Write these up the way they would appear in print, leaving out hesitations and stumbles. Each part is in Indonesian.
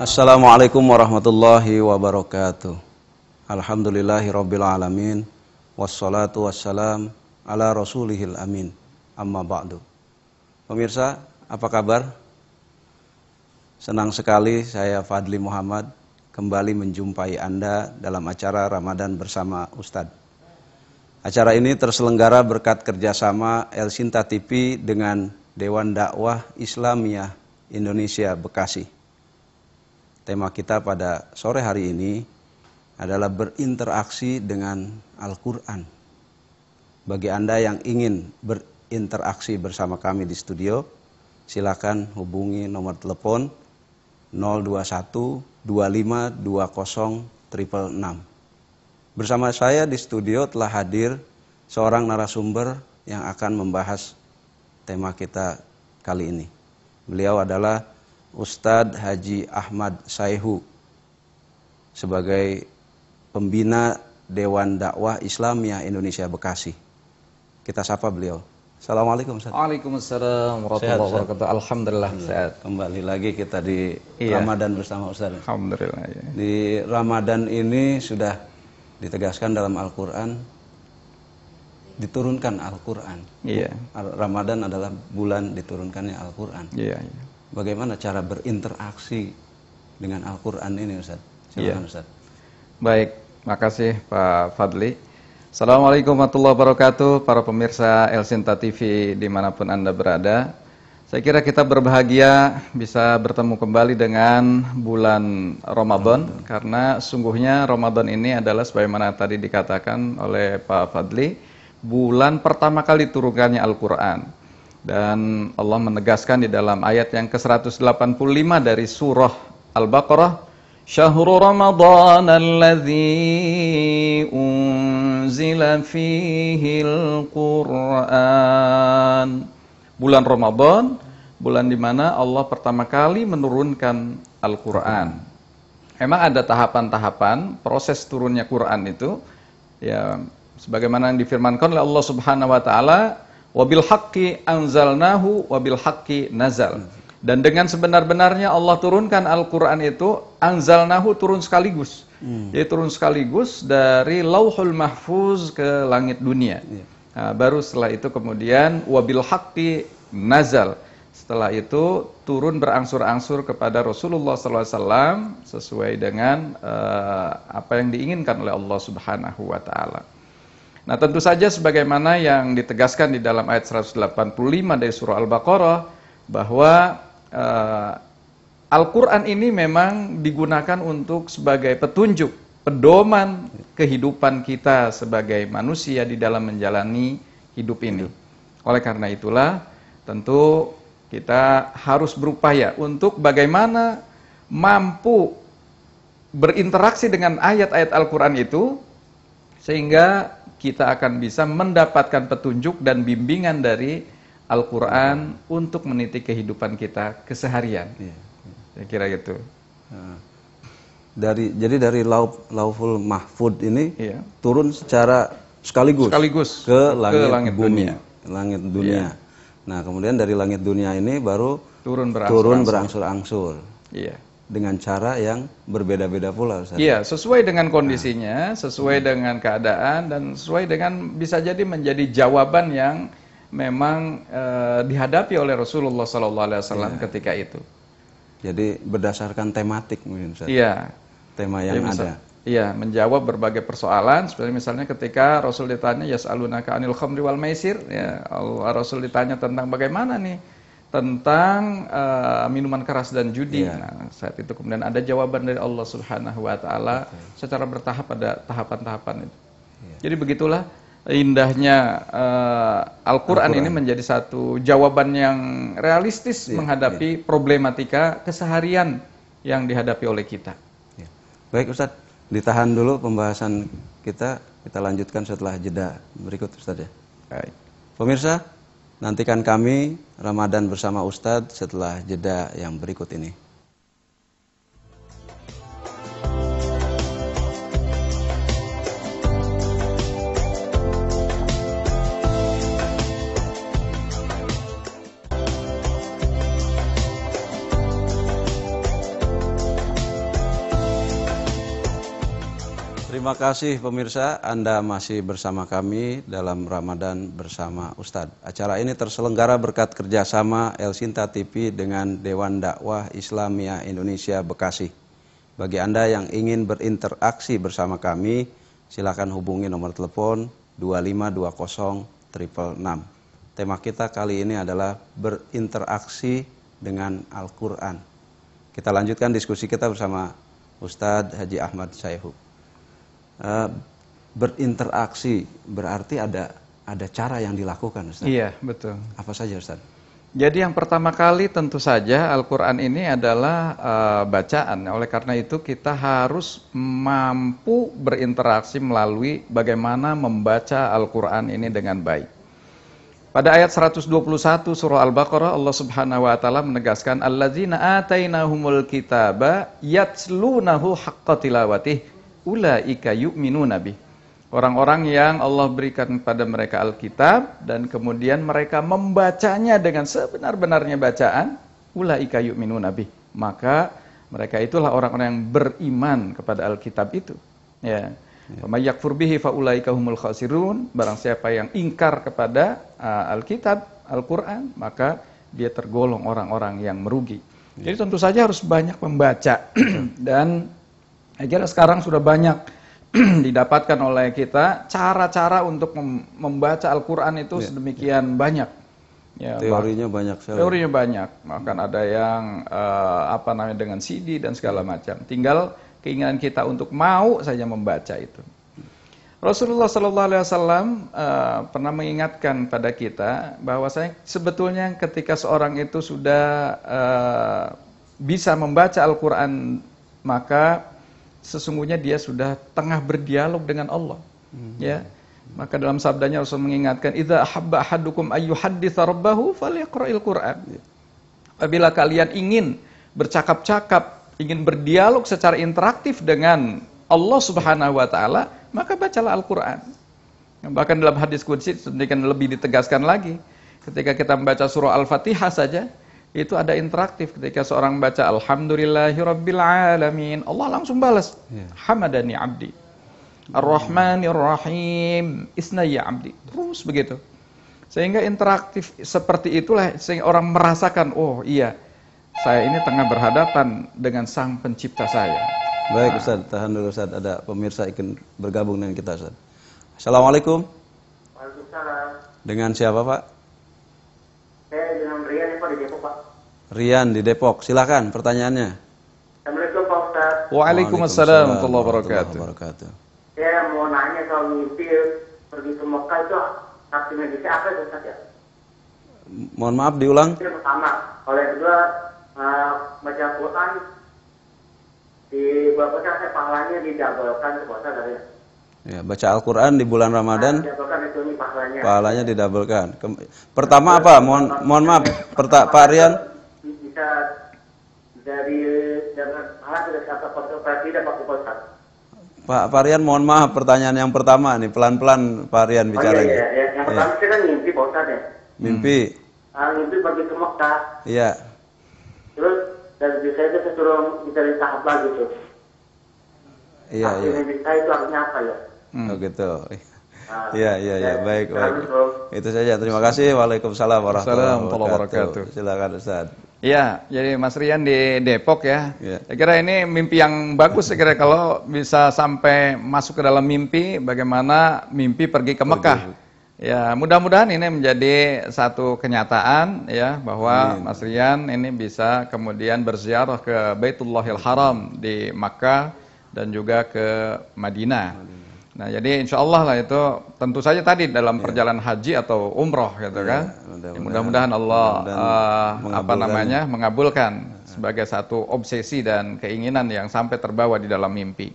Assalamualaikum warahmatullahi wabarakatuh. Alhamdulillahirabbil alamin. Wassalatu wassalam ala rasulihil amin. Amma ba'du. Pemirsa, apa kabar? Senang sekali saya Fadli Muhammad kembali menjumpai Anda dalam acara Ramadan bersama Ustadz. Acara ini terselenggara berkat kerjasama El Sinta TV dengan Dewan Dakwah Islamiyah Indonesia Bekasi. Tema kita pada sore hari ini adalah berinteraksi dengan Al-Quran. Bagi Anda yang ingin berinteraksi bersama kami di studio, silakan hubungi nomor telepon 021 25 20 666. Bersama saya di studio telah hadir seorang narasumber yang akan membahas tema kita kali ini. Beliau adalah Ustadz Haji Ahmad Saihu sebagai pembina Dewan Dakwah Islamiyah Indonesia Bekasi. Kita sapa beliau. Assalamualaikum Ustadz. Waalaikumsalam warahmatullahi wabarakatuh. Alhamdulillah sehat. Kembali lagi kita di Ramadan bersama Ustadz. Alhamdulillah ya. Di Ramadan ini sudah ditegaskan dalam Al-Quran, diturunkan Al-Quran. Iya. Ramadan adalah bulan diturunkannya Al-Quran. Iya. Bagaimana cara berinteraksi dengan Al-Quran ini Ustaz? Silakan Ustaz. Baik, makasih Pak Fadli. Assalamualaikum warahmatullahi wabarakatuh, para pemirsa El Sinta TV dimanapun Anda berada. Saya kira kita berbahagia bisa bertemu kembali dengan bulan Ramadan, karena sungguhnya Ramadan ini adalah sebagaimana tadi dikatakan oleh Pak Fadli, bulan pertama kali turunkannya Al-Quran. Dan Allah menegaskan di dalam ayat yang ke-185 dari surah Al-Baqarah, Syahrul Ramadan alladzi unzila fihil Qur'an. Bulan Ramadan, bulan di mana Allah pertama kali menurunkan Al-Quran. Memang ada tahapan-tahapan proses turunnya Quran itu, ya sebagaimana yang difirmankan oleh Allah Subhanahu wa taala, wabil haqqi anzalnahu wabil haqqi nazal. Dan dengan sebenar-benarnya Allah turunkan Al-Quran itu, anzalnahu turun sekaligus. Jadi turun sekaligus dari lauhul mahfuz ke langit dunia. Nah, baru setelah itu kemudian wabil haqqi nazal. Setelah itu turun berangsur-angsur kepada Rasulullah SAW sesuai dengan apa yang diinginkan oleh Allah Subhanahu wa taala. Nah, tentu saja sebagaimana yang ditegaskan di dalam ayat 185 dari surah Al-Baqarah, bahwa Al-Quran ini memang digunakan untuk sebagai petunjuk, pedoman kehidupan kita sebagai manusia di dalam menjalani hidup ini. Oleh karena itulah, tentu kita harus berupaya untuk bagaimana mampu berinteraksi dengan ayat-ayat Al-Quran itu, sehingga kita akan bisa mendapatkan petunjuk dan bimbingan dari Al-Quran untuk meniti kehidupan kita keseharian. Saya kira gitu. Jadi dari Lauhul Mahfud ini turun secara sekaligus ke langit dunia. Langit dunia. Nah, kemudian dari langit dunia ini baru turun berangsur-angsur. Iya. Dengan cara yang berbeda-beda pula Ustaz. Iya, sesuai dengan kondisinya, sesuai dengan keadaan, dan sesuai dengan bisa jadi menjadi jawaban yang memang dihadapi oleh Rasulullah SAW ketika itu. Jadi berdasarkan tematik mungkin Ustaz. Iya. Tema yang ada. Iya, menjawab berbagai persoalan. Seperti misalnya ketika Rasul ditanya, yas'alunaka 'anil khamri wal maisir, ya, Rasul ditanya tentang bagaimana nih tentang minuman keras dan judi. Nah, saat itu kemudian ada jawaban dari Allah Subhanahu wa taala secara bertahap, pada tahapan-tahapan itu. Jadi begitulah indahnya Al-Quran ini menjadi satu jawaban yang realistis menghadapi problematika keseharian yang dihadapi oleh kita. Baik Ustadz, ditahan dulu pembahasan kita lanjutkan setelah jeda berikut Ustadz ya. Baik. Pemirsa, nantikan kami Ramadan bersama Ustadz setelah jeda yang berikut ini. Terima kasih pemirsa, Anda masih bersama kami dalam Ramadan bersama Ustadz. Acara ini terselenggara berkat kerjasama El Sinta TV dengan Dewan Dakwah Islamiyah Indonesia Bekasi. Bagi Anda yang ingin berinteraksi bersama kami, silakan hubungi nomor telepon 2520666. Tema kita kali ini adalah berinteraksi dengan Al-Quran. Kita lanjutkan diskusi kita bersama Ustadz Haji Ahmad Syaihu. Berinteraksi berarti ada cara yang dilakukan, Ustaz. Iya, betul. Apa saja, Ustaz? Jadi yang pertama kali tentu saja Al-Quran ini adalah bacaan. Oleh karena itu kita harus mampu berinteraksi melalui bagaimana membaca Al-Quran ini dengan baik. Pada ayat 121 surah Al-Baqarah, Allah Subhanahu wa taala menegaskan alladzina atainahumul kitaba yatslunahu haqqa tilawatih ulaika yu'minuna bih. Orang-orang yang Allah berikan kepada mereka Alkitab dan kemudian mereka membacanya dengan sebenar-benarnya bacaan, ulaika yu'minuna bih. Maka mereka itulah orang-orang yang beriman kepada Alkitab itu. Ya. May yakfur bihi fa ulaika humul khasirun. Barang siapa yang ingkar kepada Alkitab, Al-Qur'an, maka dia tergolong orang-orang yang merugi. Jadi tentu saja harus banyak membaca dan saya kira sekarang sudah banyak didapatkan oleh kita cara-cara untuk membaca Al-Quran itu sedemikian banyak. Ya, teorinya banyak sekali. Teorinya banyak. Bahkan ada yang dengan CD dan segala macam. Tinggal keinginan kita untuk mau saja membaca itu. Rasulullah SAW pernah mengingatkan pada kita bahwasanya sebetulnya ketika seorang itu sudah bisa membaca Al-Quran, maka sesungguhnya dia sudah tengah berdialog dengan Allah. Ya. Maka dalam sabdanya Rasul mengingatkan, "Idza ahabba ahadukum ayyuhadditsa rabbahu falyaqra'il Qur'an." Apabila kalian ingin bercakap-cakap, ingin berdialog secara interaktif dengan Allah Subhanahu wa taala, maka bacalah Al-Qur'an. Bahkan dalam hadis qudsi sedemikian lebih ditegaskan lagi. Ketika kita membaca surah Al-Fatihah saja, itu ada interaktif. Ketika seorang baca Alhamdulillahirabbil alamin, Allah langsung balas, hamadani abdi, Ar-Rahmanir Rahim, isnaya abdi. Terus begitu. Sehingga interaktif seperti itulah sehingga orang merasakan, oh iya, saya ini tengah berhadapan dengan Sang Pencipta saya. Baik, Ustaz, tahan dulu, Ustaz. Ada pemirsa ingin bergabung dengan kita, Ustaz. Assalamualaikum. Waalaikumsalam. Dengan siapa, Pak? Saya dengan Rian, Pak, di Depok, Pak. Rian di Depok. Silakan pertanyaannya. Assalamualaikum, Pak Ustaz. Waalaikumsalam warahmatullahi wabarakatuh. Saya mau nanya soal mimpi pergi ke Mekah itu arti medisnya apa itu, Ustaz, ya? Mohon maaf, diulang. Yang pertama, kalau yang kedua baca Quran di berapa saya pahalanya didabelkan ke puasa dari. Ya, baca Al-Quran di bulan Ramadan, pahalanya didabelkan. Pertama apa? Mohon maaf, Pak Rian. Bisa dari pahala tidak kata konsultasi dan Pak Ustaz. Pak Rian, mohon maaf, pertanyaan yang pertama nih, pelan-pelan Pak Rian bicaranya. Iya. Yang pertama saya kan mimpi, Pak Ustaz, ya. Mimpi. Mimpi pergi ke Mekah. Iya. Terus dari saya itu saya suruh dicari tahap lagi tuh. Iya. Mimpi saya itu artinya apa ya? Oh gitu. Iya, baik. Itu saja. Terima kasih. Waalaikumsalam warahmatullahi wabarakatuh. Silakan, Ustaz. Iya, jadi Mas Rian di Depok ya. Saya kira ini mimpi yang bagus, saya kira kalau bisa sampai masuk ke dalam mimpi, bagaimana mimpi pergi ke Mekah. Ya, mudah-mudahan ini menjadi satu kenyataan ya, bahwa Mas Rian ini bisa kemudian berziarah ke Baitullahil Haram di Makkah dan juga ke Madinah. Nah, jadi insya Allah lah itu tentu saja tadi dalam perjalanan haji atau umroh gitu kan. Mudah-mudahan Allah mengabulkan sebagai satu obsesi dan keinginan yang sampai terbawa di dalam mimpi.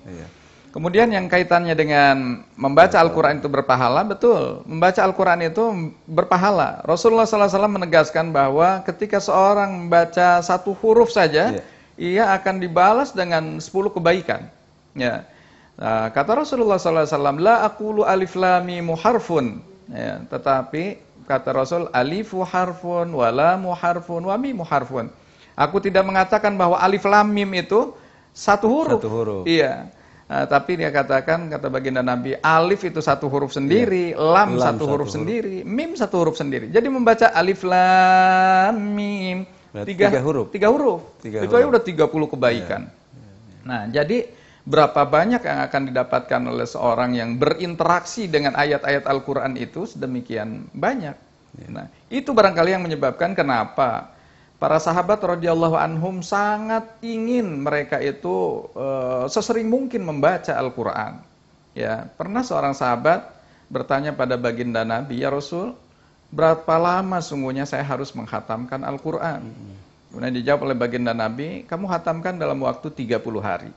Kemudian yang kaitannya dengan membaca Al-Quran itu berpahala, betul. Membaca Al-Quran itu berpahala. Rasulullah SAW menegaskan bahwa ketika seorang membaca satu huruf saja, ia akan dibalas dengan 10 kebaikan. Ya. Nah, kata Rasulullah SAW, la aqulu alif lam mim harfun. Ya, tetapi kata Rasul, alifu harfun, wa lamu harfun, wa mimu harfun. Aku tidak mengatakan bahwa alif lam mim itu satu huruf. Satu huruf. Iya. Tapi dia katakan, kata baginda Nabi, alif itu satu huruf sendiri, lam satu huruf sendiri, mim satu huruf sendiri. Jadi membaca alif lam mim tiga huruf. Itu aja udah 30 kebaikan. Nah, jadi berapa banyak yang akan didapatkan oleh seorang yang berinteraksi dengan ayat-ayat Al-Quran itu sedemikian banyak. Nah, itu barangkali yang menyebabkan kenapa para sahabat radhiyallahu anhum sangat ingin mereka itu sesering mungkin membaca Al-Quran. Ya, pernah seorang sahabat bertanya pada baginda Nabi, ya Rasul, berapa lama sungguhnya saya harus menghatamkan Al-Quran? Kemudian dijawab oleh baginda Nabi, kamu hatamkan dalam waktu 30 hari.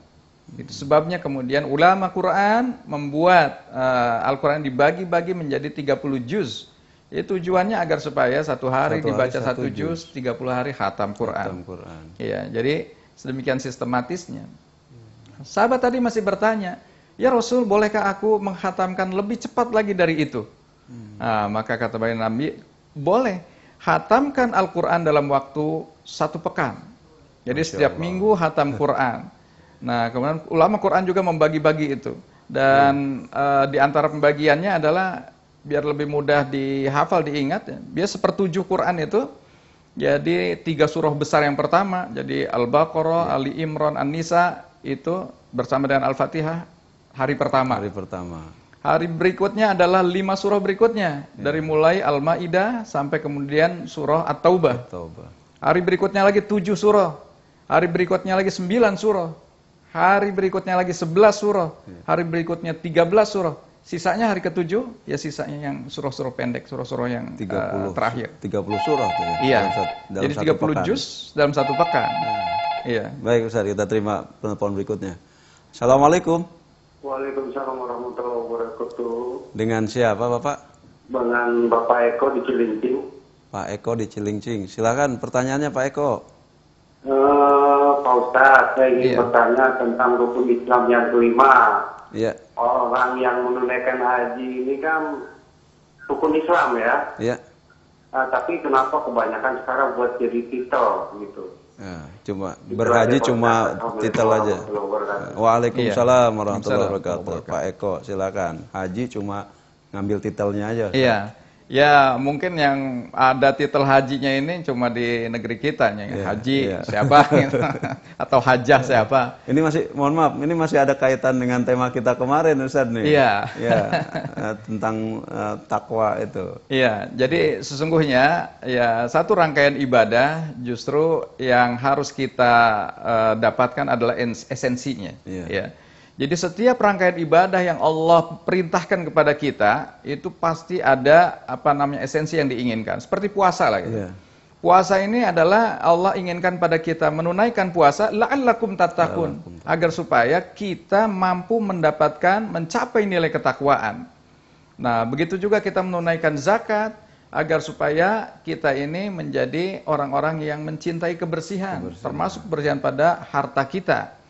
Itu sebabnya kemudian ulama Quran membuat Al-Quran dibagi-bagi menjadi 30 juz. Itu tujuannya agar supaya satu hari dibaca satu juz, 30 hari khatam Quran. Ya, jadi sedemikian sistematisnya. Sahabat tadi masih bertanya, ya Rasul, bolehkah aku menghatamkan lebih cepat lagi dari itu? Nah, maka kata baginda Nabi, boleh. Hatamkan Al-Quran dalam waktu 1 pekan. Jadi setiap minggu hatam Quran. Nah, kemudian ulama Quran juga membagi-bagi itu. Dan di antara pembagiannya adalah biar lebih mudah dihafal, diingat ya. Biar 1/7 Quran itu jadi 3 surah besar yang pertama, jadi Al-Baqarah, Ali Imran, An-Nisa itu bersama dengan Al-Fatihah hari pertama. Hari berikutnya adalah 5 surah berikutnya, dari mulai Al-Maidah sampai kemudian surah At-Taubah. Hari berikutnya lagi 7 surah. Hari berikutnya lagi 9 surah. Hari berikutnya lagi 11 surah. Hari berikutnya 13 surah. Sisanya hari ke-7, ya sisanya yang surah-surah pendek, surah-surah yang 30, terakhir. 30 surah. Iya. Jadi 30 juz dalam 1 pekan. Iya. Baik Ustaz, kita terima penelpon berikutnya. Assalamualaikum. Waalaikumsalam warahmatullahi wabarakatuh. Dengan siapa Bapak? Dengan Bapak Eko di Cilincing. Pak Eko di Cilincing. Silakan pertanyaannya Pak Eko. Pak Ustadz, saya ingin bertanya tentang rukun Islam yang kelima. Iya. Orang yang menunaikan haji ini kan rukun Islam ya. Iya. Tapi kenapa kebanyakan sekarang buat jadi titel gitu? Cuma berhaji cuma titel aja. Waalaikumsalam warahmatullahi wabarakatuh. Pak Eko, silakan. Haji cuma ngambil titelnya aja. Iya. Ya mungkin yang ada titel hajinya ini cuma di negeri kita, haji siapa gitu. Atau hajah siapa. Ini masih, mohon maaf, ini masih ada kaitan dengan tema kita kemarin Ustaz nih. Iya. Ya, tentang takwa itu. Iya, jadi sesungguhnya ya satu rangkaian ibadah justru yang harus kita dapatkan adalah esensinya. Ya. Jadi setiap rangkaian ibadah yang Allah perintahkan kepada kita itu pasti ada esensi yang diinginkan. Seperti puasa lah gitu. Puasa ini adalah Allah inginkan pada kita menunaikan puasa la'allakum tattaqun, agar supaya kita mampu mencapai nilai ketakwaan. Nah, begitu juga kita menunaikan zakat agar supaya kita ini menjadi orang-orang yang mencintai kebersihan. Termasuk kebersihan pada harta kita.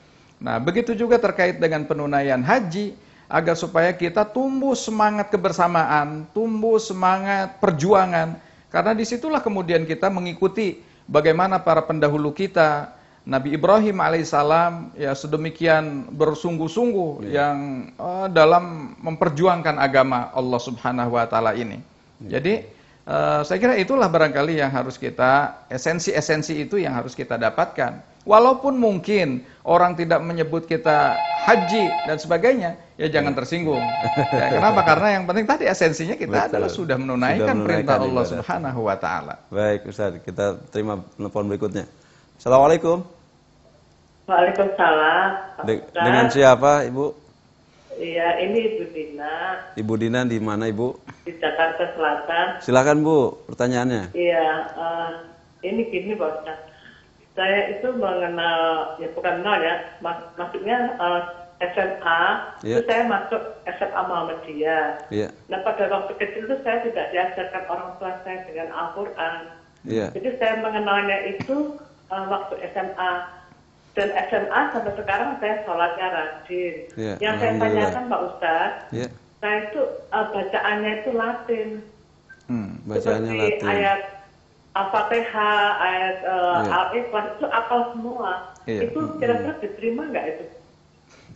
Nah, begitu juga terkait dengan penunaian haji, agar supaya kita tumbuh semangat kebersamaan, tumbuh semangat perjuangan, karena disitulah kemudian kita mengikuti bagaimana para pendahulu kita, Nabi Ibrahim alaihissalam ya sedemikian bersungguh-sungguh yang dalam memperjuangkan agama Allah Subhanahu wa taala ini. Jadi saya kira itulah barangkali yang harus kita, esensi-esensi itu yang harus kita dapatkan. Walaupun mungkin orang tidak menyebut kita haji dan sebagainya, ya jangan tersinggung. Ya, kenapa? Karena yang penting tadi esensinya kita adalah sudah menunaikan perintah Allah Subhanahu wa taala. Baik, Ustaz, kita terima telepon berikutnya. Assalamualaikum. Waalaikumsalam. Dengan siapa, Ibu? Iya, ini Ibu Dina. Ibu Dina di mana, Ibu? Di Jakarta Selatan. Silakan, Bu, pertanyaannya. Iya, ini gini, Pak Ustaz. Saya itu mengenal, ya bukan kenal ya, maksudnya SMA, itu saya masuk SMA Muhammadiyah. Nah, pada waktu kecil itu saya tidak diajarkan orang tua saya dengan Al-Quran. Jadi saya mengenalnya itu waktu SMA. Dan SMA sampai sekarang saya sholatnya rajin. Yang saya tanyakan Pak Ustaz, saya itu bacaannya itu Latin. Bacaannya seperti Latin. Ayat Al-Fatihah, ayat Al-Ikhlas itu apal semua. Itu kira-kira diterima nggak itu?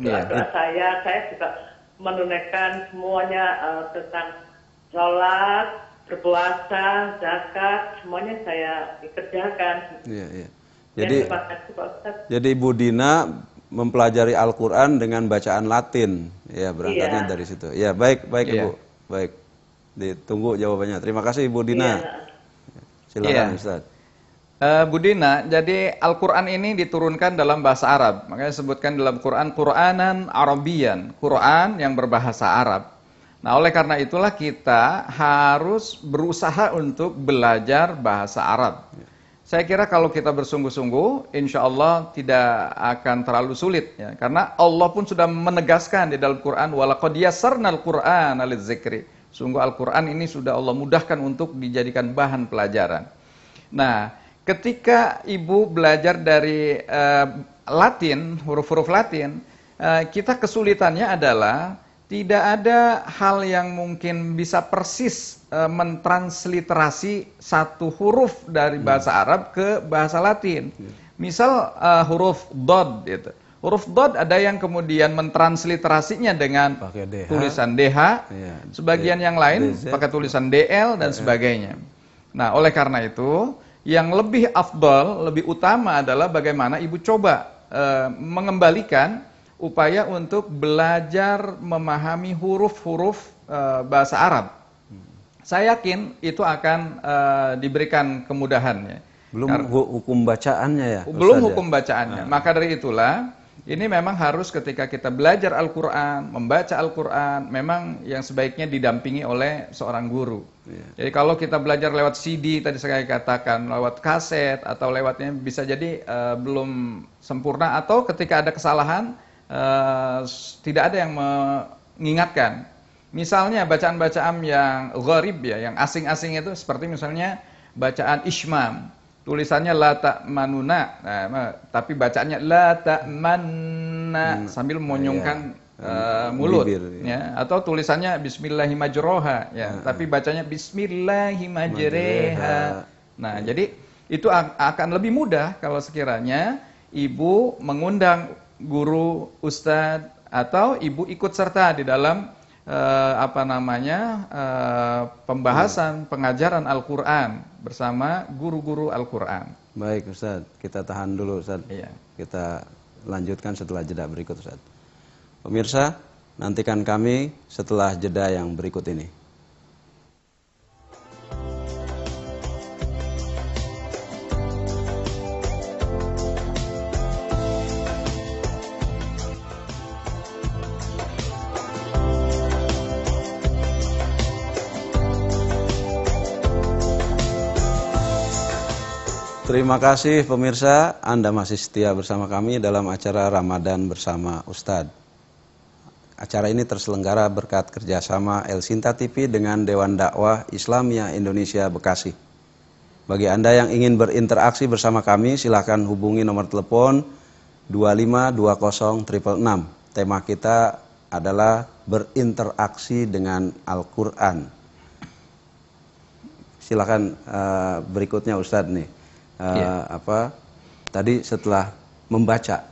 doa saya juga menunaikan semuanya tentang sholat, berpuasa, zakat, semuanya saya kerjakan. Iya. Jadi Ibu Dina mempelajari Al-Quran dengan bacaan Latin, ya berangkatnya dari situ. Ya baik Ibu, baik. Ditunggu jawabannya. Terima kasih Ibu Dina. Silakan Ustaz. Bu Dina, jadi Al-Quran ini diturunkan dalam bahasa Arab. Makanya disebutkan dalam Quran, Qur'anan Arabian, Quran yang berbahasa Arab. Nah, oleh karena itulah kita harus berusaha untuk belajar bahasa Arab. Saya kira kalau kita bersungguh-sungguh, insya Allah tidak akan terlalu sulit. Ya. Karena Allah pun sudah menegaskan di dalam Quran, وَلَقَدْ يَسَّرْنَا الْقُرْآنَ لِلذِّكْرِ. Sungguh Al-Quran ini sudah Allah mudahkan untuk dijadikan bahan pelajaran. Nah, ketika Ibu belajar dari Latin, huruf-huruf Latin, kita kesulitannya adalah tidak ada hal yang mungkin bisa persis mentransliterasi satu huruf dari bahasa Arab ke bahasa Latin. Misal huruf Dod gitu. Huruf Dod ada yang kemudian mentransliterasinya dengan tulisan DH, sebagian yang lain pakai tulisan DL dan sebagainya. Nah, oleh karena itu, yang lebih afdal, lebih utama adalah bagaimana Ibu coba mengembalikan upaya untuk belajar memahami huruf-huruf bahasa Arab. Saya yakin itu akan diberikan kemudahannya. Belum hukum bacaannya ya? Belum hukum bacaannya. Maka dari itulah, ini memang harus ketika kita belajar Al-Quran, membaca Al-Quran, memang yang sebaiknya didampingi oleh seorang guru. Jadi kalau kita belajar lewat CD, tadi saya katakan, lewat kaset, atau lewatnya bisa jadi belum sempurna, atau ketika ada kesalahan, tidak ada yang mengingatkan. Misalnya bacaan-bacaan yang gharib ya, yang asing-asing itu seperti misalnya bacaan Ishmam, tulisannya la ta'manuna, tapi bacaannya la ta'manna sambil monyongkan mulut ya, atau tulisannya bismillahimajroha ya, tapi bacanya bismillahimajreha. Nah, jadi itu akan lebih mudah kalau sekiranya Ibu mengundang guru, ustadz, atau Ibu ikut serta di dalam pembahasan pengajaran Al-Quran bersama guru-guru Al-Quran. Baik Ustaz, kita tahan dulu Ustaz. Kita lanjutkan setelah jeda berikut Ustaz. Pemirsa, nantikan kami setelah jeda yang berikut ini. Terima kasih pemirsa, Anda masih setia bersama kami dalam acara Ramadan bersama Ustadz. Acara ini terselenggara berkat kerjasama El Sinta TV dengan Dewan Dakwah Islamiyah Indonesia Bekasi. Bagi Anda yang ingin berinteraksi bersama kami, silakan hubungi nomor telepon 2520666. Tema kita adalah berinteraksi dengan Al-Quran. Silakan berikutnya Ustadz nih. Tadi setelah membaca,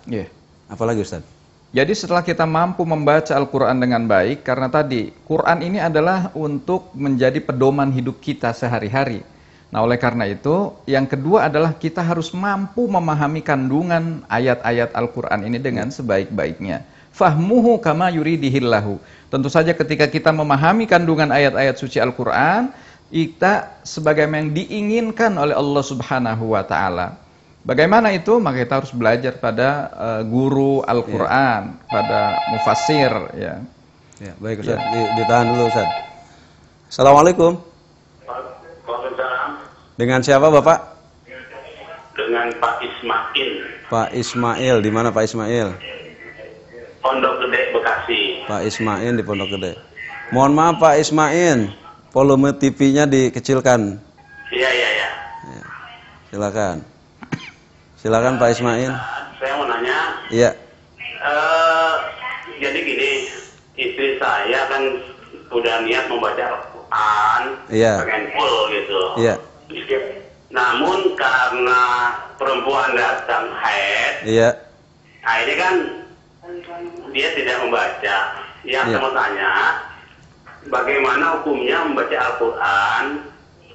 apalagi Ustaz? Jadi setelah kita mampu membaca Al-Quran dengan baik, karena tadi Quran ini adalah untuk menjadi pedoman hidup kita sehari-hari. Nah, oleh karena itu, yang kedua adalah kita harus mampu memahami kandungan ayat-ayat Al-Quran ini dengan sebaik-baiknya. Fahmuhu kama yuridihillahu. Tentu saja ketika kita memahami kandungan ayat-ayat suci Al-Quran, kita sebagaimana yang diinginkan oleh Allah Subhanahu wa Ta'ala. Bagaimana itu? Maka kita harus belajar pada guru Al-Quran, pada mufassir. Ya, baik Ustaz, ditahan dulu Ustaz. Assalamualaikum. Waalaikumsalam. Dengan siapa Bapak? Dengan Pak Ismail. Pak Ismail, di mana Pak Ismail? Pondok Gede, Bekasi. Pak Ismail di Pondok Gede. Mohon maaf Pak Ismail, volume TV-nya dikecilkan. Iya. Silakan. Silakan Pak Ismail. Saya mau nanya. Iya. Jadi gini, istri saya kan udah niat membaca Al-Quran, pengen full gitu. Iya. Namun karena perempuan datang haid, iya. nah ini kan dia tidak membaca. Yang saya mau tanya, bagaimana hukumnya membaca Al-Quran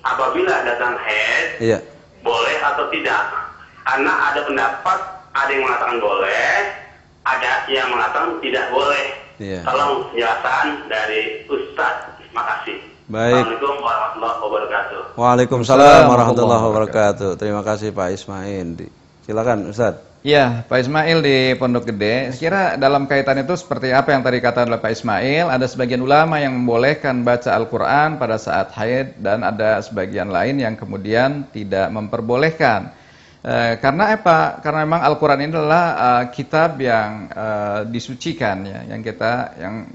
apabila datang haid, boleh atau tidak? Karena ada pendapat, ada yang mengatakan boleh, ada yang mengatakan tidak boleh. Tolong penjelasan dari Ustaz. Makasih. Baik. Assalamualaikum warahmatullahi wabarakatuh. Waalaikumsalam warahmatullahi wabarakatuh. Terima kasih Pak Ismail. Silakan Ustaz. Ya, Pak Ismail di Pondok Gede. Saya kira dalam kaitan itu seperti apa yang tadi kata oleh Pak Ismail, ada sebagian ulama yang membolehkan baca Al-Quran pada saat haid dan ada sebagian lain yang kemudian tidak memperbolehkan. Karena apa? Karena memang Al-Quran ini adalah kitab yang disucikan, ya, yang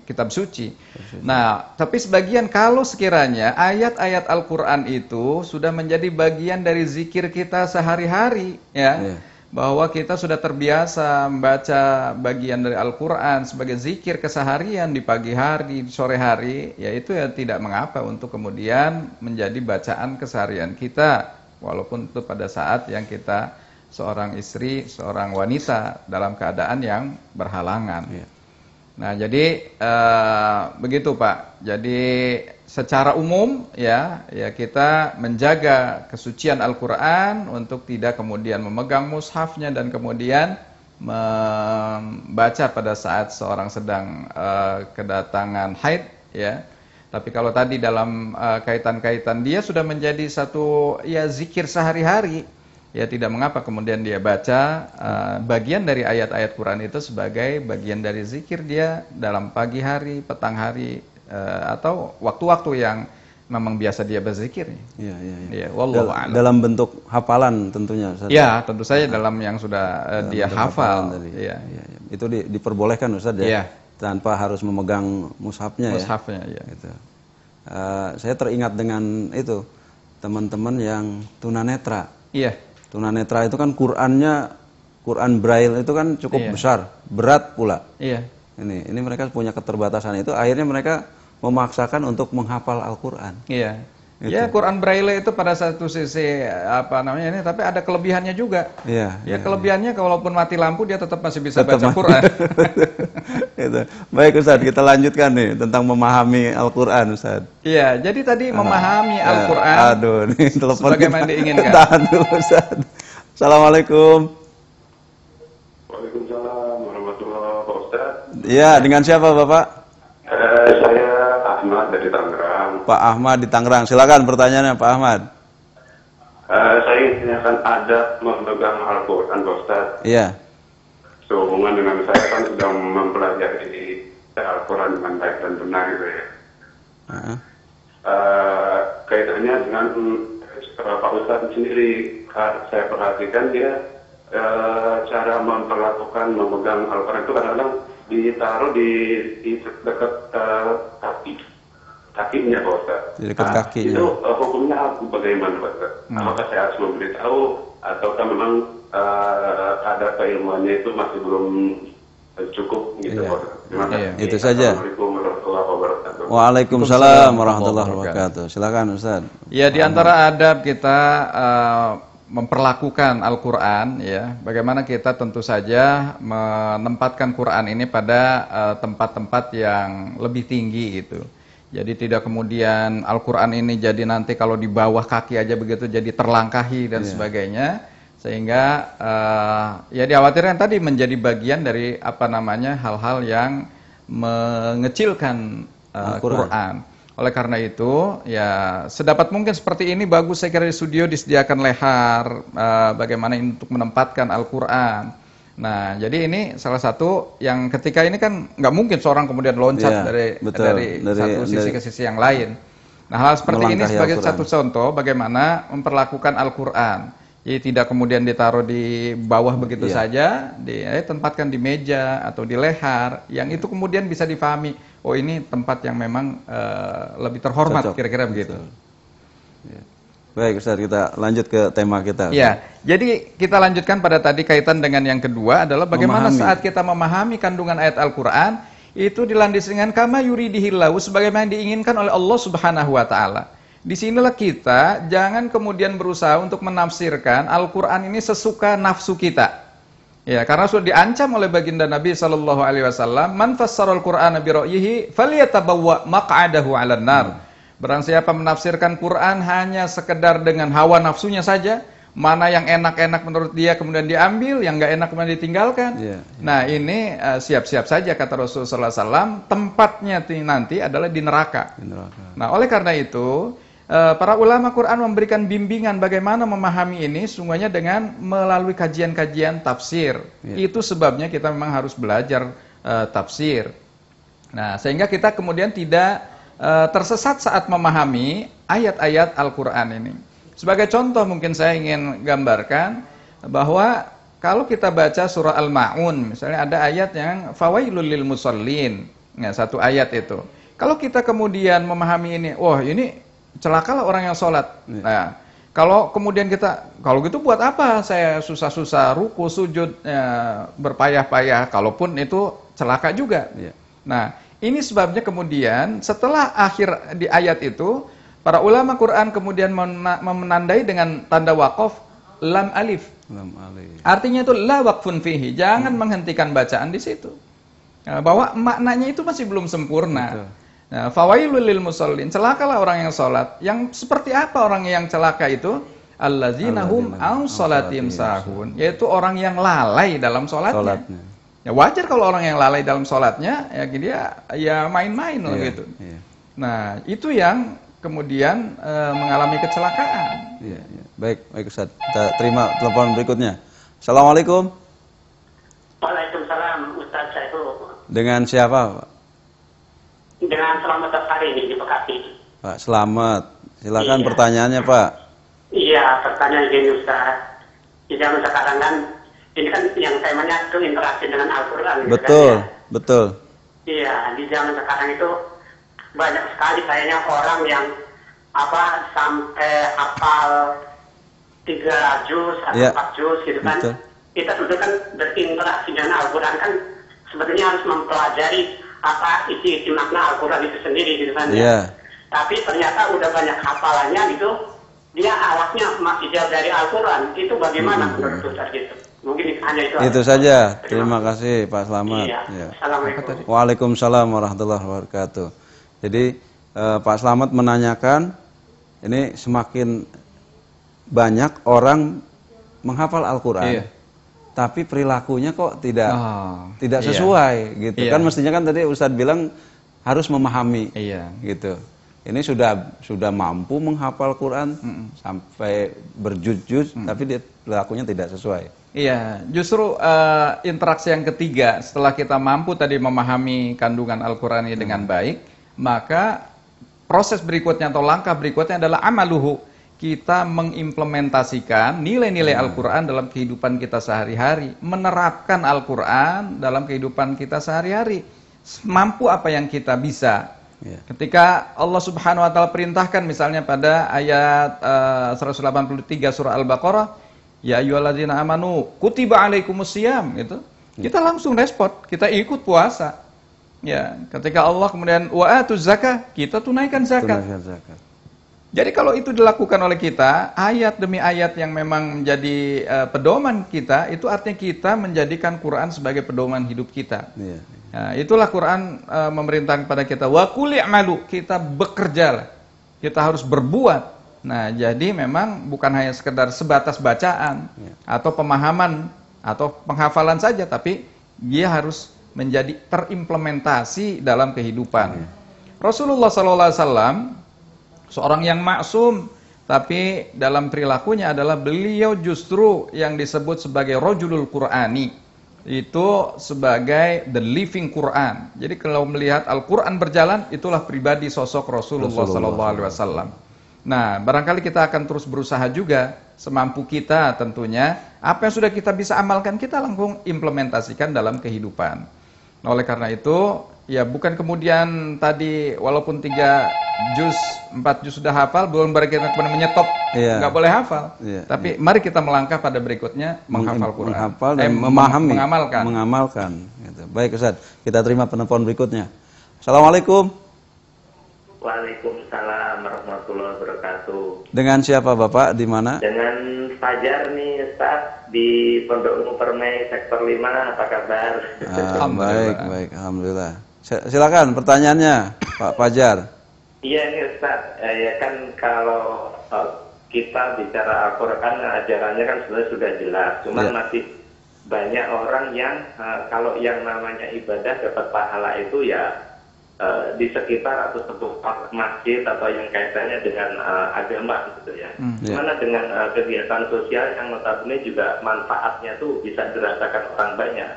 kitab suci. Nah, tapi sebagian kalau sekiranya ayat-ayat Al-Quran itu sudah menjadi bagian dari zikir kita sehari-hari, ya, bahwa kita sudah terbiasa membaca bagian dari Al-Quran sebagai zikir keseharian di pagi hari, di sore hari, ya itu ya tidak mengapa untuk kemudian menjadi bacaan keseharian kita. Walaupun itu pada saat yang kita seorang istri, seorang wanita dalam keadaan yang berhalangan. Nah, jadi begitu Pak. Jadi secara umum ya kita menjaga kesucian Al-Quran untuk tidak kemudian memegang mushafnya dan kemudian membaca pada saat seorang sedang kedatangan haid, ya. Tapi kalau tadi dalam kaitan-kaitan dia sudah menjadi satu ya zikir sehari-hari, ya tidak mengapa kemudian dia baca bagian dari ayat-ayat Quran itu sebagai bagian dari zikir dia dalam pagi hari, petang hari, atau waktu-waktu yang memang biasa dia berzikir. Iya. Wallahu a'lam. Dalam bentuk hafalan tentunya. Ya, tentu saja dalam yang sudah dia hafal. Iya. Itu diperbolehkan Ustaz ya. Tanpa harus memegang mushafnya ya. Gitu. Saya teringat dengan itu teman-teman yang tunanetra. Iya. Tunanetra itu kan Quran Braille itu kan cukup besar, berat pula. Iya. Ini mereka punya keterbatasan itu, akhirnya mereka memaksakan untuk menghafal Al-Quran. Iya. Ya, Quran Braille itu pada satu sisi apa namanya ini, tapi ada kelebihannya juga. Iya. Ya kelebihannya walaupun mati lampu dia tetap masih bisa baca Quran. Itu. Baik Ustaz, kita lanjutkan nih tentang memahami Al-Quran Ustaz. Iya, jadi tadi memahami Al-Quran. Aduh, nih telepon sebagaimana diinginkan. Tahan dulu Ustaz. Assalamualaikum. Waalaikumsalam warahmatullahi wabarakatuh. Iya, dengan siapa Bapak? Saya Ahmad dari Tangerang. Pak Ahmad di Tangerang, silakan pertanyaannya Pak Ahmad. Saya ingin tanyakan adab memegang Al-Quran Pak Ustaz. Iya. Sehubungan dengan saya kan sudah mempelajari Al-Quran dengan baik dan benar gitu ya. Kaitannya dengan Pak Ustaz sendiri, saya perhatikan dia cara memperlakukan memegang Al-Quran itu kadang-kadang ditaruh di dekat kakinya Pak Ustaz. Di dekat kakinya. Itu hukumnya bagaimana Pak Ustaz? Apakah saya harus memberitahu ataukah memang ada keilmuannya itu masih belum cukup gitu Pak Ustaz? Terima kasih. Itu saja. Assalamualaikum warahmatullahi wabarakatuh. Waalaikumsalam warahmatullahi wabarakatuh. Silakan Ustaz. Ya, di antara adab kita memperlakukan Al-Quran, ya, bagaimana kita tentu saja menempatkan Quran ini pada tempat-tempat yang lebih tinggi gitu. Jadi tidak kemudian Al-Quran ini jadi nanti kalau di bawah kaki aja begitu jadi terlangkahi dan sebagainya, sehingga ya dikhawatirkan tadi menjadi bagian dari apa namanya hal-hal yang mengecilkan Quran. Oleh karena itu, ya sedapat mungkin seperti ini bagus saya kira di studio disediakan lehar bagaimana untuk menempatkan Al-Quran. Nah, jadi ini salah satu yang ketika ini kan nggak mungkin seorang kemudian loncat dari satu sisi ke sisi yang lain. Nah, hal seperti ini sebagai satu contoh bagaimana memperlakukan Al-Quran. Jadi tidak kemudian ditaruh di bawah begitu saja, ditempatkan di meja atau di leher, yang itu kemudian bisa difahami, oh ini tempat yang memang lebih terhormat, kira-kira begitu. Baik Ustaz, kita lanjut ke tema kita. Ya, jadi kita lanjutkan pada tadi kaitan dengan yang kedua adalah bagaimana saat kita memahami kandungan ayat Al-Quran, itu dilandasi dengan kama yuridihillahu, sebagaimana diinginkan oleh Allah Subhanahu wa Ta'ala. Disinilah kita jangan kemudian berusaha untuk menafsirkan Al-Quran ini sesuka nafsu kita. Ya, karena sudah diancam oleh baginda Nabi sallallahu alaihi wasallam, "Man fassaral Qur'ana bi ra'yihi falyatabawwa maq'adahu 'alan nar." Barang siapa menafsirkan Quran hanya sekedar dengan hawa nafsunya saja, mana yang enak-enak menurut dia kemudian diambil, yang enggak enak kemudian ditinggalkan. Nah, ini siap-siap saja kata Rasulullah sallallahu alaihi wasallam, tempatnya nanti adalah di neraka. Nah, oleh karena itu para ulama Quran memberikan bimbingan bagaimana memahami ini sungguhnya dengan melalui kajian-kajian tafsir. Itu sebabnya kita memang harus belajar tafsir. Nah, sehingga kita kemudian tidak tersesat saat memahami ayat-ayat Al-Quran ini. Sebagai contoh mungkin saya ingin gambarkan bahwa kalau kita baca surah Al-Ma'un, misalnya ada ayat yang fawailul lil musallin, ya, satu ayat itu. Kalau kita kemudian memahami ini, wah ini celakalah orang yang sholat. Nah, kalau kemudian kita, kalau gitu buat apa saya susah-susah ruku, sujud, berpayah-payah, kalaupun itu celaka juga. Nah, ini sebabnya kemudian setelah akhir di ayat itu, para ulama Quran kemudian menandai dengan tanda waqaf lam alif. Artinya itu la waqfun fihi, jangan menghentikan bacaan di situ. Bahwa maknanya itu masih belum sempurna. Nah, fawailul lil musallin, celakalah orang yang sholat. Yang seperti apa orang yang celaka itu? Allazina hum an sholatim sahun, yaitu orang yang lalai dalam sholatnya. Ya wajar kalau orang yang lalai dalam sholatnya, ya dia ya main-main loh gitu. Nah, itu yang kemudian mengalami kecelakaan. Baik Ustaz. Kita terima telepon berikutnya. Assalamualaikum. Waalaikumsalam, Ustaz Saiful. Dengan siapa, Pak? Dengan Selamat Dasari di Bekasi. Pak Selamat, silakan pertanyaannya, Pak. Iya, pertanyaan gini Ustaz. Di zaman sekarang kan, ini kan yang temanya itu interaksi dengan Al-Quran. Betul, kan, ya? Betul. Iya, di zaman sekarang itu banyak sekali kayaknya orang yang sampai hafal 3 juz atau 4 juz gitu kan. Betul. Kita sebetulnya kan berinteraksi dengan Al-Quran kan sebetulnya harus mempelajari isi makna Al-Quran itu sendiri gitu kan. Tapi ternyata udah banyak hafalannya gitu, dia alatnya masih jauh dari Al-Quran. Itu bagaimana menurut Ustaz gitu? Mungkin hanya itu saja. Terima kasih Pak Selamat. Assalamualaikum. Waalaikumsalam warahmatullahi wabarakatuh. Jadi Pak Selamat menanyakan, ini semakin banyak orang menghafal Al-Quran, tapi perilakunya kok tidak sesuai gitu. Kan mestinya kan tadi Ustadz bilang harus memahami gitu. Ini sudah mampu menghafal Quran sampai berjuz-juz, tapi dia perilakunya tidak sesuai. Iya, justru interaksi yang ketiga setelah kita mampu tadi memahami kandungan Al-Quran ini dengan baik, maka proses berikutnya atau langkah berikutnya adalah amaluhu. Kita mengimplementasikan nilai-nilai Al-Quran dalam kehidupan kita sehari-hari, menerapkan Al-Quran dalam kehidupan kita sehari-hari, mampu apa yang kita bisa. Ketika Allah Subhanahu wa Ta'ala perintahkan misalnya pada ayat 183 surah Al-Baqarah, ya ayyuhalladzina amanu kutiba alaikumusiyam, gitu. Kita langsung respon, kita ikut puasa. Ya, ketika Allah kemudian wa'atuz zakah, kita tunaikan zakat. Jadi kalau itu dilakukan oleh kita, ayat demi ayat yang memang menjadi pedoman kita, itu artinya kita menjadikan Quran sebagai pedoman hidup kita. Nah, itulah Quran memerintahkan kepada kita, wa qul i'malu, kita bekerja, kita harus berbuat. Nah, jadi memang bukan hanya sekedar sebatas bacaan atau pemahaman atau penghafalan saja, tapi dia harus menjadi terimplementasi dalam kehidupan. Rasulullah SAW seorang yang maksum, tapi dalam perilakunya adalah beliau justru yang disebut sebagai rajulul Qur'ani, itu sebagai the living Quran. Jadi kalau melihat Al-Quran berjalan, itulah pribadi sosok Rasulullah SAW. Nah, barangkali kita akan terus berusaha juga semampu kita tentunya. Apa yang sudah kita bisa amalkan, kita langsung implementasikan dalam kehidupan. Nah, oleh karena itu, ya bukan kemudian tadi walaupun 3 juz, 4 juz sudah hafal, belum berarti kita kemudian menyetop, nggak boleh hafal. Tapi mari kita melangkah pada berikutnya, menghafal Quran. Menghafal dan memahami, mengamalkan. Gitu. Baik Ustaz, kita terima penelpon berikutnya. Assalamualaikum. Waalaikumsalam warahmatullahi wabarakatuh. Dengan siapa Bapak? Di mana? Dengan Fajar nih Ustaz di Pondok Umum Permai Sektor 5. Apa kabar? Baik. Alhamdulillah. Silakan pertanyaannya Pak Fajar. Iya nih Ustaz, ya kan kalau kita bicara Al-Quran ajarannya kan sebenarnya sudah jelas, cuman masih banyak orang yang kalau yang namanya ibadah dapat pahala itu ya di sekitar atau seputar masjid atau yang kaitannya dengan agama gitu ya. Gimana dengan kegiatan sosial yang notabene juga manfaatnya tuh bisa dirasakan orang banyak.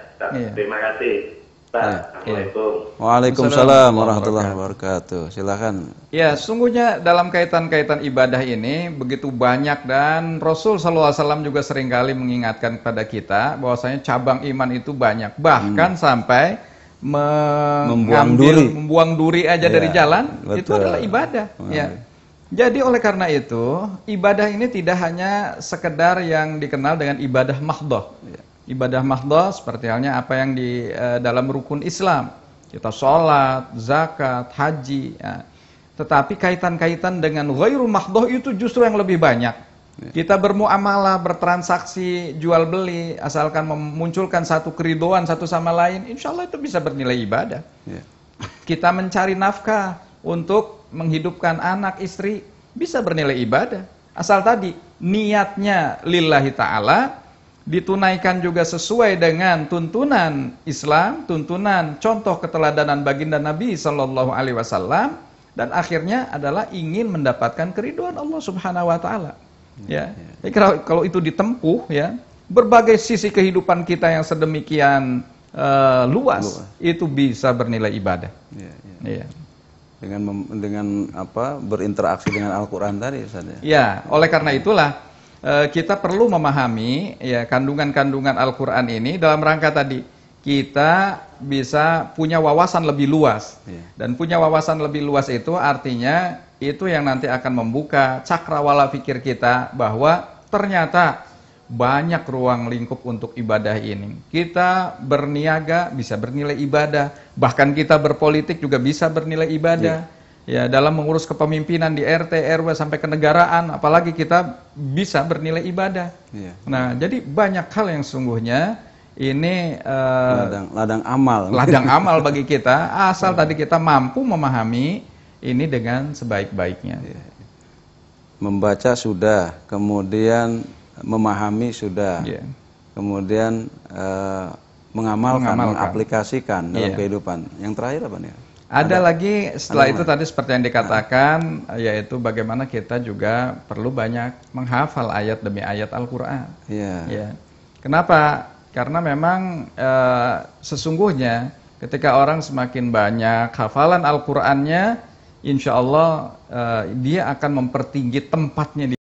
Terima kasih. Assalamualaikum. Waalaikumsalam warahmatullahi wabarakatuh. Silakan. Ya, sungguhnya dalam kaitan-kaitan ibadah ini begitu banyak, dan Rasul SAW juga seringkali mengingatkan kepada kita bahwasanya cabang iman itu banyak, bahkan sampai membuang duri aja dari jalan, betul. Itu adalah ibadah. Ya. Jadi oleh karena itu ibadah ini tidak hanya sekedar yang dikenal dengan ibadah mahdhah. Ibadah mahdhah seperti halnya apa yang di dalam rukun Islam, kita sholat, zakat, haji. Ya. Tetapi kaitan-kaitan dengan ghairu mahdhah itu justru yang lebih banyak. Kita bermuamalah, bertransaksi, jual beli, asalkan memunculkan satu keridoan satu sama lain, insya Allah itu bisa bernilai ibadah. Kita mencari nafkah untuk menghidupkan anak, istri, bisa bernilai ibadah. Asal tadi niatnya lillahi ta'ala, ditunaikan juga sesuai dengan tuntunan Islam, tuntunan contoh keteladanan baginda Nabi SAW, dan akhirnya adalah ingin mendapatkan keriduan Allah Subhanahu wa Ta'ala. Ya, kalau itu ditempuh, ya, berbagai sisi kehidupan kita yang sedemikian luas, itu bisa bernilai ibadah. Ya. Dengan apa, berinteraksi dengan Al-Quran tadi, Ustaz, ya. Ya, oleh karena itulah kita perlu memahami ya kandungan-kandungan Al-Quran ini dalam rangka tadi kita bisa punya wawasan lebih luas. Dan punya wawasan lebih luas itu artinya itu yang nanti akan membuka cakrawala pikir kita bahwa ternyata banyak ruang lingkup untuk ibadah ini. Kita berniaga bisa bernilai ibadah, bahkan kita berpolitik juga bisa bernilai ibadah. Ya, dalam mengurus kepemimpinan di RT, RW sampai kenegaraan, apalagi kita bisa bernilai ibadah. Nah, jadi banyak hal yang sungguhnya ini ladang amal. Ladang amal bagi kita, asal tadi kita mampu memahami ini dengan sebaik-baiknya. Membaca sudah, kemudian memahami sudah, kemudian mengamalkan, mengaplikasikan dalam kehidupan. Yang terakhir apa nih? Ada lagi setelah itu tadi seperti yang dikatakan, yaitu bagaimana kita juga perlu banyak menghafal ayat demi ayat Al-Quran. Kenapa? Karena memang sesungguhnya ketika orang semakin banyak hafalan Al-Qurannya, insya Allah dia akan mempertinggi tempatnya di